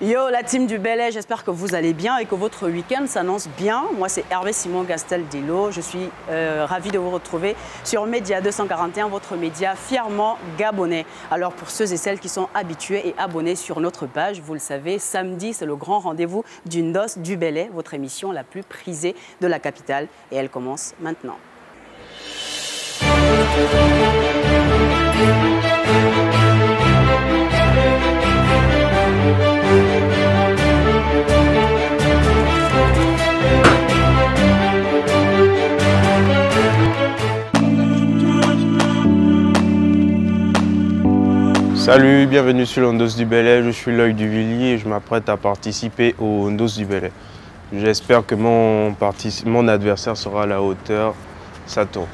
Yo la team du Bel Air, j'espère que vous allez bien et que votre week-end s'annonce bien. Moi c'est Hervé Simon Gastel-Dilo, je suis ravi de vous retrouver sur Média 241, votre média fièrement gabonais. Alors pour ceux et celles qui sont habitués et abonnés sur notre page, vous le savez, samedi c'est le grand rendez-vous du Ndos du Bel Air, votre émission la plus prisée de la capitale et elle commence maintenant. Salut, bienvenue sur le Ndos du Bel Air, je suis Loïc Duvillier et je m'apprête à participer au Ndos du Bel Air. J'espère que mon adversaire sera à la hauteur. Ça tourne.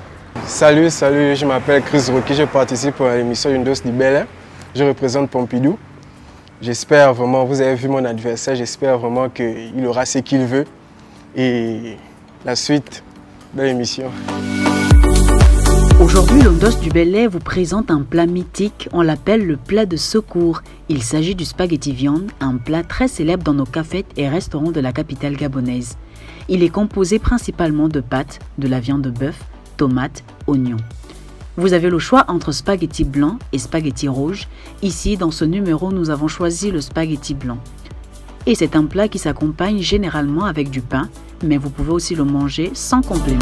Salut, je m'appelle Chris Rocky, je participe à l'émission du Ndos du Bel Air. Je représente Pompidou. J'espère vraiment, vous avez vu mon adversaire, j'espère vraiment qu'il aura ce qu'il veut. Et la suite de l'émission. Aujourd'hui, le Ndos du Bel Air vous présente un plat mythique, on l'appelle le plat de secours. Il s'agit du spaghetti viande, un plat très célèbre dans nos cafés et restaurants de la capitale gabonaise. Il est composé principalement de pâtes, de la viande de bœuf, tomates, oignons. Vous avez le choix entre spaghetti blanc et spaghetti rouge. Ici, dans ce numéro, nous avons choisi le spaghetti blanc. Et c'est un plat qui s'accompagne généralement avec du pain, mais vous pouvez aussi le manger sans complément.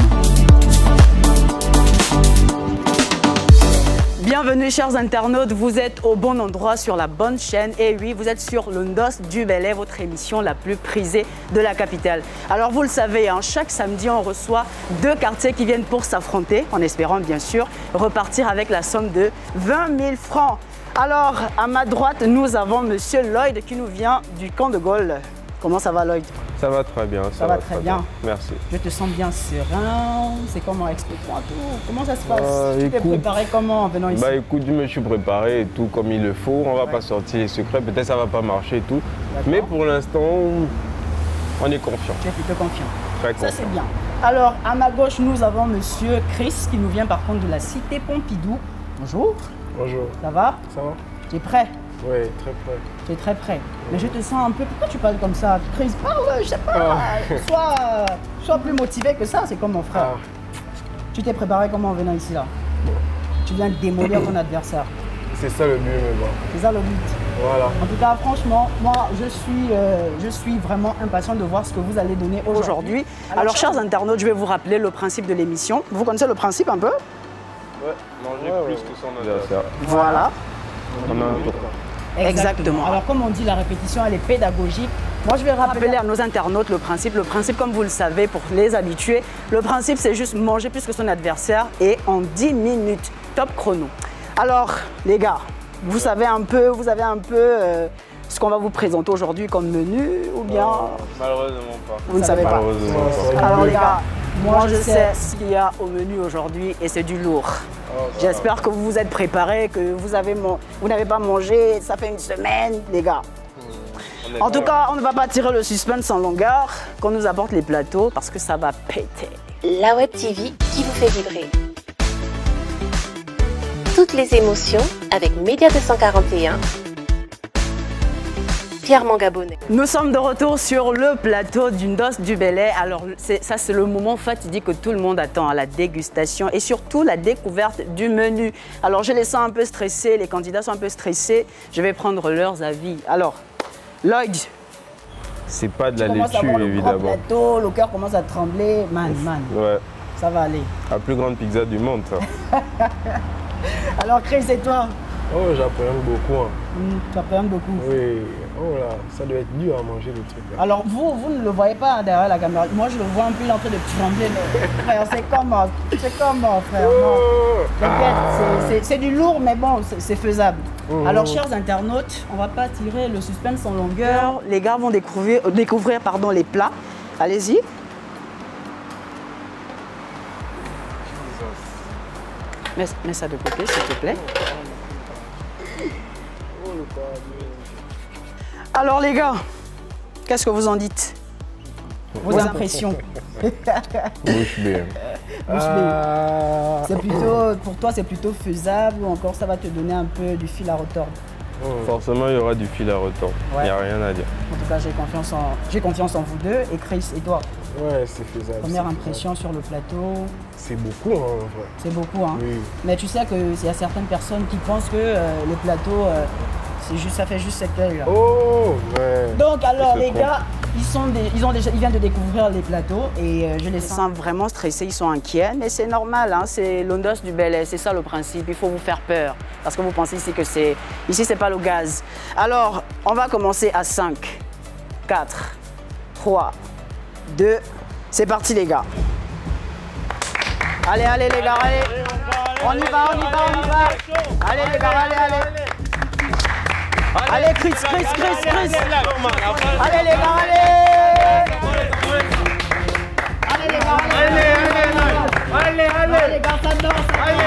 Bienvenue chers internautes, vous êtes au bon endroit sur la bonne chaîne et oui, vous êtes sur le Ndos du Bel Air, votre émission la plus prisée de la capitale. Alors vous le savez, hein, chaque samedi on reçoit deux quartiers qui viennent pour s'affronter, en espérant bien sûr repartir avec la somme de 20 000 francs. Alors à ma droite, nous avons Monsieur Lloyd qui nous vient du camp de Gaulle. Comment ça va Lloyd? Ça va très bien. Ça va très bien. Merci. Je te sens bien serein. C'est comment? Explique-moi tout. Comment ça se passe? Tu t'es préparé comment en venant ici? Bah écoute, je me suis préparé et tout comme il le faut. On va pas sortir les secrets. Peut-être ça va pas marcher et tout. Mais pour l'instant, on est confiant. Tu es plutôt confiant. Très confiant. Ça c'est bien. Alors à ma gauche, nous avons Monsieur Chris qui nous vient par contre de la cité Pompidou. Bonjour. Bonjour. Ça va? Ça va? Tu es prêt? Oui, très prêt. Tu es très prêt. Mais je te sens un peu... Pourquoi tu parles comme ça? Chris, parle, je sais pas. Sois plus motivé que ça, c'est comme mon frère. Tu t'es préparé comment en venant ici là? Tu viens démolir ton adversaire. C'est ça le but, mais bon. C'est ça le but. Voilà. En tout cas, franchement, moi, je suis vraiment impatient de voir ce que vous allez donner aujourd'hui. Alors, chers internautes, je vais vous rappeler le principe de l'émission. Vous connaissez le principe un peu? Ouais, manger plus que son adversaire. Voilà. On a un tour. Exactement. Alors, comme on dit, la répétition, elle est pédagogique. Moi, je vais rappeler à nos internautes le principe. Le principe, comme vous le savez, pour les habitués, le principe, c'est juste manger plus que son adversaire et en 10 minutes. Top chrono. Alors, les gars, vous avez un peu ce qu'on va vous présenter aujourd'hui comme menu ou bien... Malheureusement pas. Vous ne savez pas. Alors, les gars, moi, je sais ce qu'il y a au menu aujourd'hui et c'est du lourd. J'espère que vous vous êtes préparés, que vous n'avez pas mangé, ça fait une semaine, les gars. En tout cas, on ne va pas tirer le suspense en longueur, qu'on nous apporte les plateaux parce que ça va péter. La Web TV qui vous fait vibrer. Toutes les émotions avec Média 241. Fièrement gabonais. Nous sommes de retour sur le plateau du Ndos du Bel Air. Alors ça c'est le moment fatidique que tout le monde attend, à la dégustation et surtout la découverte du menu. Alors je les sens un peu stressés, les candidats sont un peu stressés. Je vais prendre leurs avis. Alors, Lloyd. C'est pas de la laitue évidemment. Le cœur commence à trembler. Man. Ouais. Ça va aller. La plus grande pizza du monde, ça. Alors Chris, et toi? Oh, j'appréhende beaucoup. Hein. Tu appréhendes beaucoup? Oui. Oh là, ça doit être dur à manger le truc. Là. Alors vous ne le voyez pas derrière la caméra. Moi je le vois un peu, il est en train de trembler. Frère, c'est comment frère? T'inquiète, c'est du lourd mais bon, c'est faisable. Alors chers internautes, on va pas tirer le suspense en longueur. Les gars vont découvrir les plats. Allez-y. Mets ça de côté s'il te plaît. Alors les gars, qu'est-ce que vous en dites? Vos impressions? Bouche bée. C'est plutôt, pour toi, c'est plutôt faisable ou encore ça va te donner un peu du fil à retordre? Forcément, il y aura du fil à retordre. Il n'y a rien à dire. En tout cas, j'ai confiance en vous deux. Et Chris, et toi? Ouais, c'est faisable. Première impression sur le plateau? C'est beaucoup, hein, en vrai. C'est beaucoup, hein? Oui. Mais tu sais qu'il y a certaines personnes qui pensent que le plateau, ça fait juste cette taille là. Oh, ouais. Donc alors, les trompe. gars, ils viennent de découvrir les plateaux et je les sens vraiment stressés, ils sont inquiets. Mais c'est normal, hein, c'est l'Ondos du Bel-Air, c'est ça le principe. Il faut vous faire peur parce que vous pensez ici que c'est pas le gaz. Alors, on va commencer à 5, 4, 3, 2, c'est parti les gars. Allez, allez les gars, allez. On y va. Allez les gars, allez. Allez Chris. Allez les gars, allez. Allez les gars, ça danse. Allez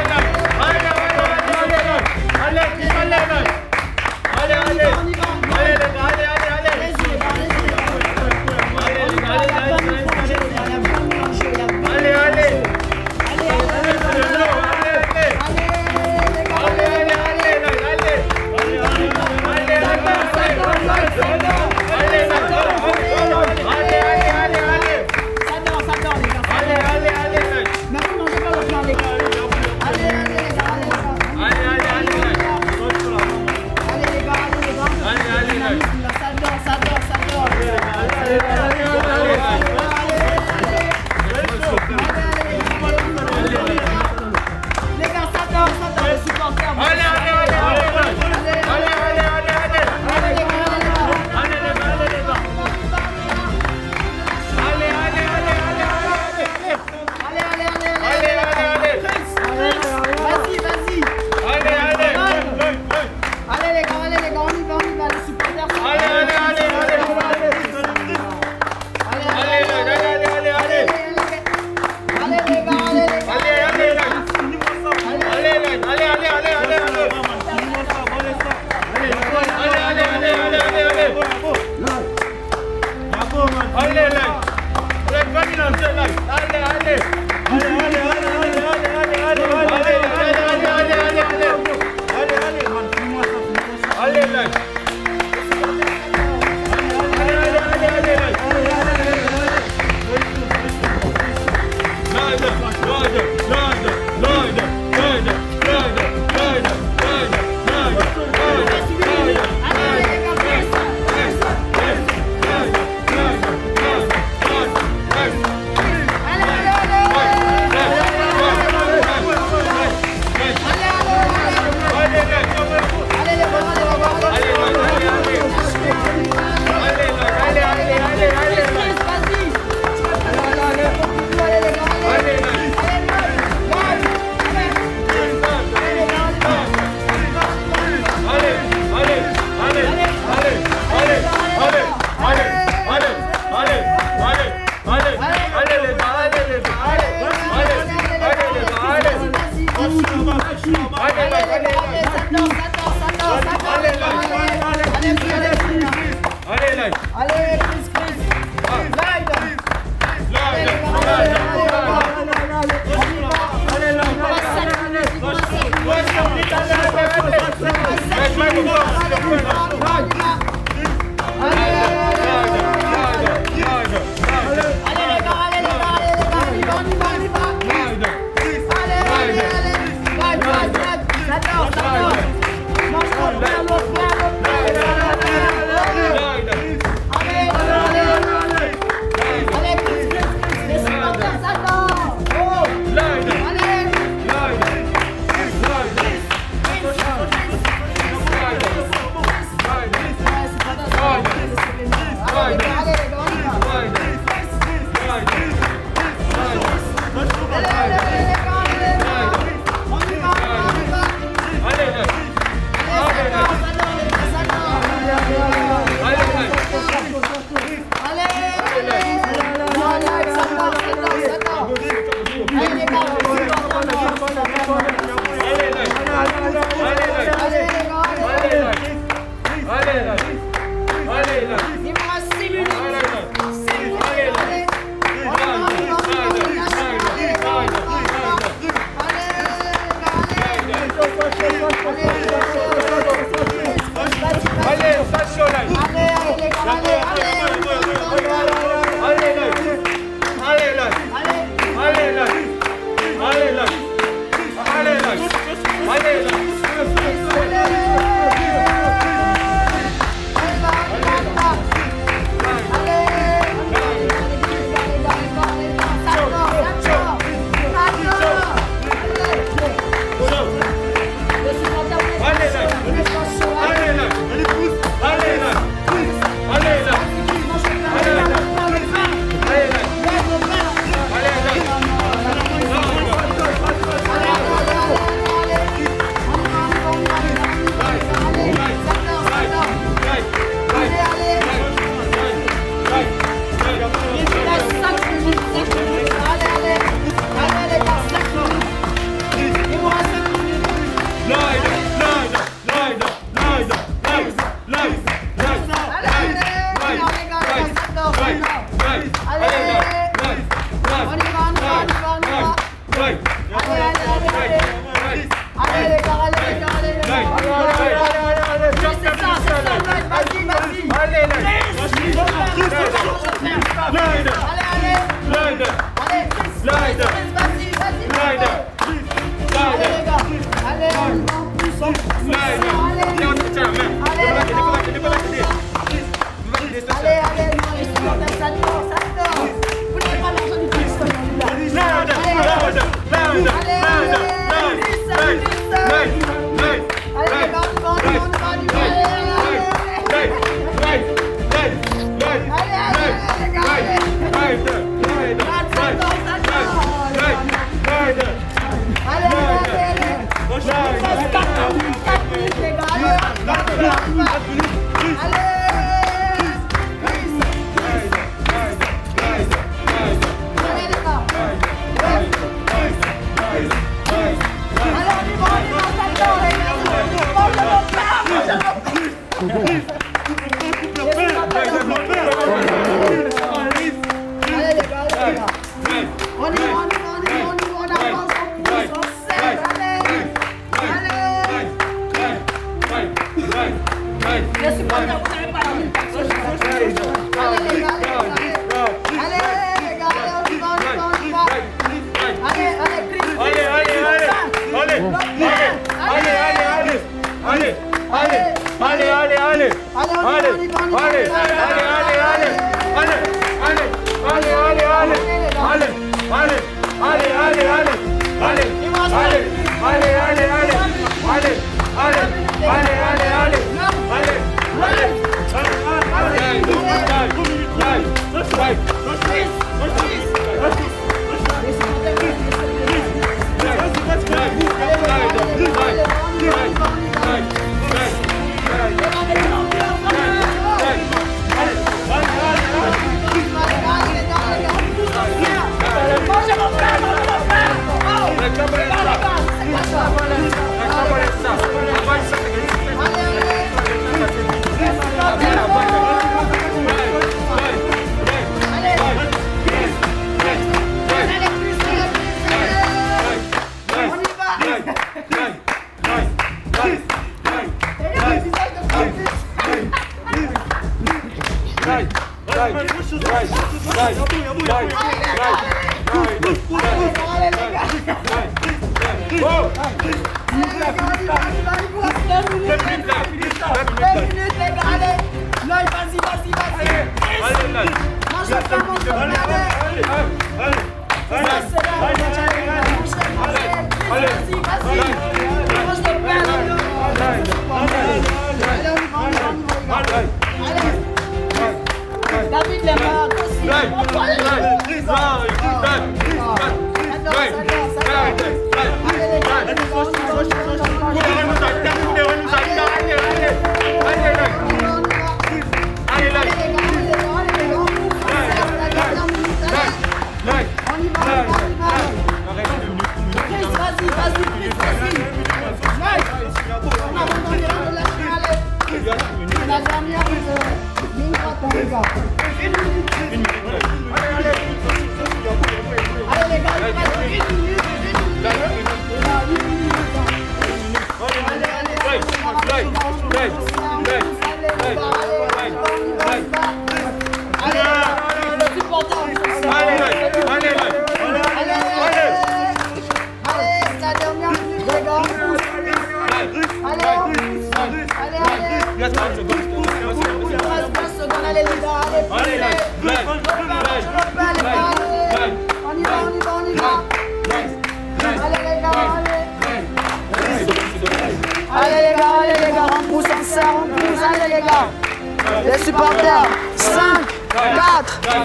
Les supporters, 5, 4, 3,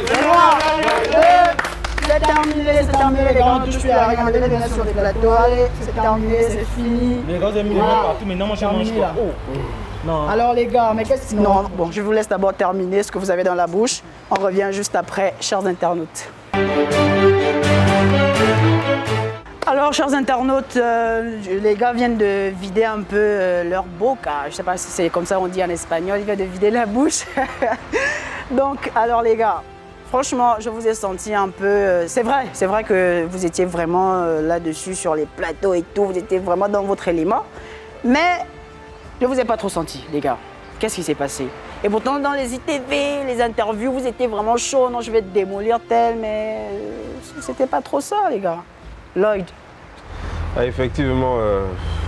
2, c'est terminé, les gars, on touche plus à rien, venez sur les plateaux, allez, c'est terminé, c'est fini. Les gars, vous avez mis les mains partout, mais non, moi je mange quoi. Non. Alors les gars, mais qu'est-ce que... Non, bon, je vous laisse d'abord terminer ce que vous avez dans la bouche. On revient juste après, chers internautes. Alors, chers internautes, les gars viennent de vider un peu leur boca. Je sais pas si c'est comme ça on dit en espagnol, ils viennent de vider la bouche. Donc, alors les gars, franchement, je vous ai senti un peu... c'est vrai que vous étiez vraiment là-dessus, sur les plateaux et tout, vous étiez vraiment dans votre élément. Mais je ne vous ai pas trop senti, les gars. Qu'est-ce qui s'est passé? Et pourtant, dans les ITV, les interviews, vous étiez vraiment chaud. Non, je vais te démolir tel, mais c'était pas trop ça, les gars. Lloyd. Ah, effectivement,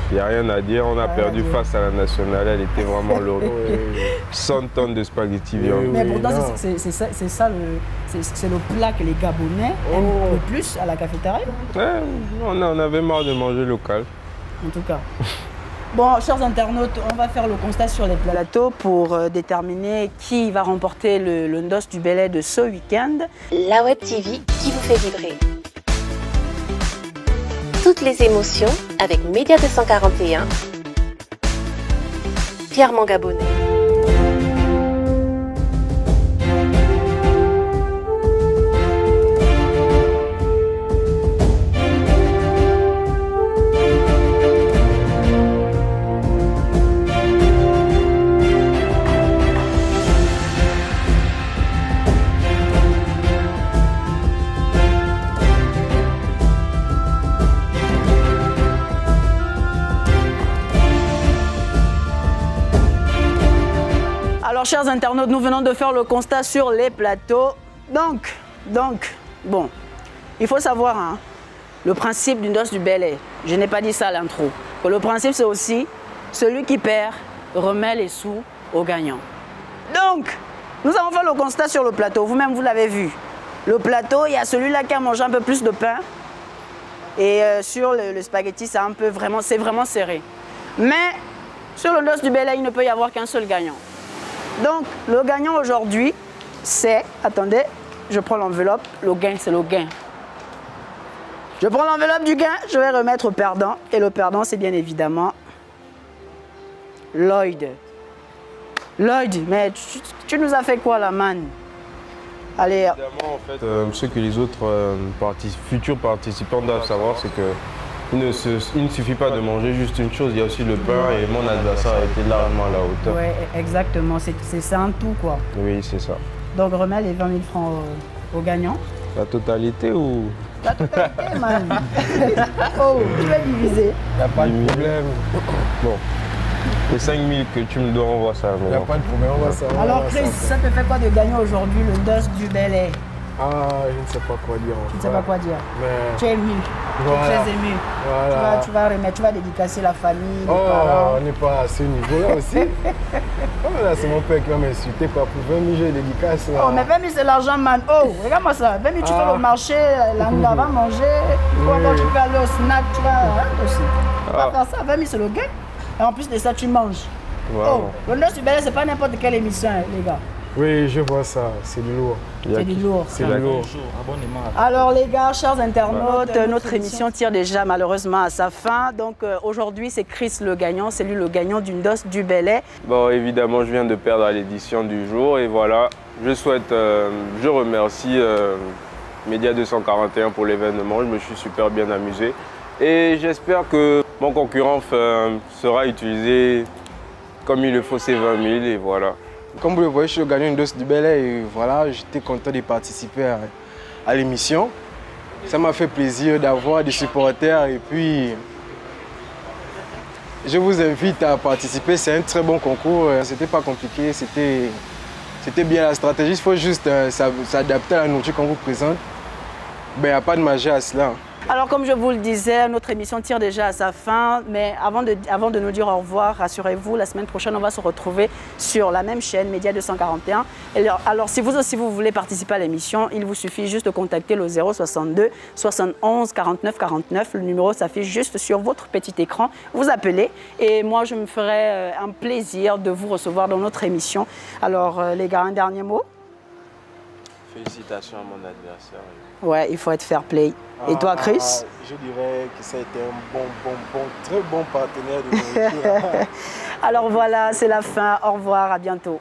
il n'y a rien à dire. On a perdu face à la nationale. Elle était vraiment lourde. 100 tonnes de spaghetti viande. Mais pourtant, c'est le plat que les Gabonais aiment le plus à la cafétéria. Ouais, on avait marre de manger local. En tout cas. Bon, chers internautes, on va faire le constat sur les plateaux pour déterminer qui va remporter le Ndos du Bel Air de ce week-end. La Web TV qui vous fait vibrer. Toutes les émotions avec Média 241, fièrement gabonais. Alors, chers internautes, nous venons de faire le constat sur les plateaux. Donc, bon, il faut savoir, hein, le principe du Ndos du Bel Air, je n'ai pas dit ça à l'intro, que le principe c'est aussi, celui qui perd remet les sous aux gagnants. Donc, Nous avons fait le constat sur le plateau, vous-même vous l'avez vu. Le plateau, il y a celui-là qui a mangé un peu plus de pain. Et sur le spaghetti, c'est vraiment serré. Mais sur le dos du Bel Air, il ne peut y avoir qu'un seul gagnant. Donc, le gagnant aujourd'hui, c'est... Attendez, je prends l'enveloppe. Le gain, c'est le gain. Je prends l'enveloppe du gain, je vais remettre au perdant. Et le perdant, c'est bien évidemment Lloyd. Lloyd, mais tu nous as fait quoi là, man? Allez. Évidemment, en fait, ce que les autres futurs participants doivent savoir, c'est que il ne suffit pas de manger juste une chose, il y a aussi le pain et mon adversaire a été largement à la hauteur. Oui, exactement, c'est ça un tout quoi. Oui, c'est ça. Donc remets les 20 000 francs au gagnant. La totalité ou... La totalité, man. Oh, tu vas diviser. Il n'y a pas de problème. Bon, les 5 000 que tu me dois, on voit ça. Il n'y a pas de problème, on va ça. Alors Chris, ça te fait quoi de gagner aujourd'hui le dos du Bel Air? Ah, je ne sais pas quoi dire. Tu ne sais pas quoi dire. Mais... Tu es ému. Voilà. Tu es très ému. Voilà. Tu vas remettre, tu vas dédicacer la famille, les parents. On n'est pas à ce niveau-là aussi. Oh, là, c'est mon père qui va m'insulter pour 20 000 de dédicace. Oh, mais 20 000 c'est l'argent, man. Oh, regarde-moi ça. 20 000 tu fais le marché, l'anga va manger. Ou alors tu peux aller au snack, tu vas aussi. Tu vas faire ça. 20 000 c'est le gain. Et en plus de ça, tu manges. Wow. Oh, le dos du Bel Air, c'est pas n'importe quelle émission, les gars. Oui, je vois ça, c'est du lourd. C'est du lourd. C'est du lourd. Alors les gars, chers internautes, notre émission tire déjà malheureusement à sa fin. Donc aujourd'hui, c'est Chris le gagnant, c'est lui le gagnant d'une dose du Bel Air. Bon, évidemment, je viens de perdre à l'édition du jour et voilà, je remercie Média 241 pour l'événement, je me suis super bien amusé. Et j'espère que mon concurrent sera utilisé comme il le faut, ces 20 000 et voilà. Comme vous le voyez, je suis le gagnant d'une dose du Bel Air et voilà, j'étais content de participer à l'émission. Ça m'a fait plaisir d'avoir des supporters et puis je vous invite à participer. C'est un très bon concours, c'était pas compliqué, c'était bien la stratégie. Il faut juste s'adapter à la nourriture qu'on vous présente. Ben, il n'y a pas de magie à cela. Alors comme je vous le disais, notre émission tire déjà à sa fin, mais avant de nous dire au revoir, rassurez-vous, la semaine prochaine, on va se retrouver sur la même chaîne, Média 241. Alors si vous aussi vous voulez participer à l'émission, il vous suffit juste de contacter le 062 71 49 49. Le numéro s'affiche juste sur votre petit écran. Vous appelez et moi, je me ferai un plaisir de vous recevoir dans notre émission. Alors les gars, un dernier mot? Félicitations à mon adversaire. Ouais, il faut être fair play. Et toi, Chris? Je dirais que ça a été un très bon partenaire de nourriture. Alors voilà, c'est la fin. Au revoir, à bientôt.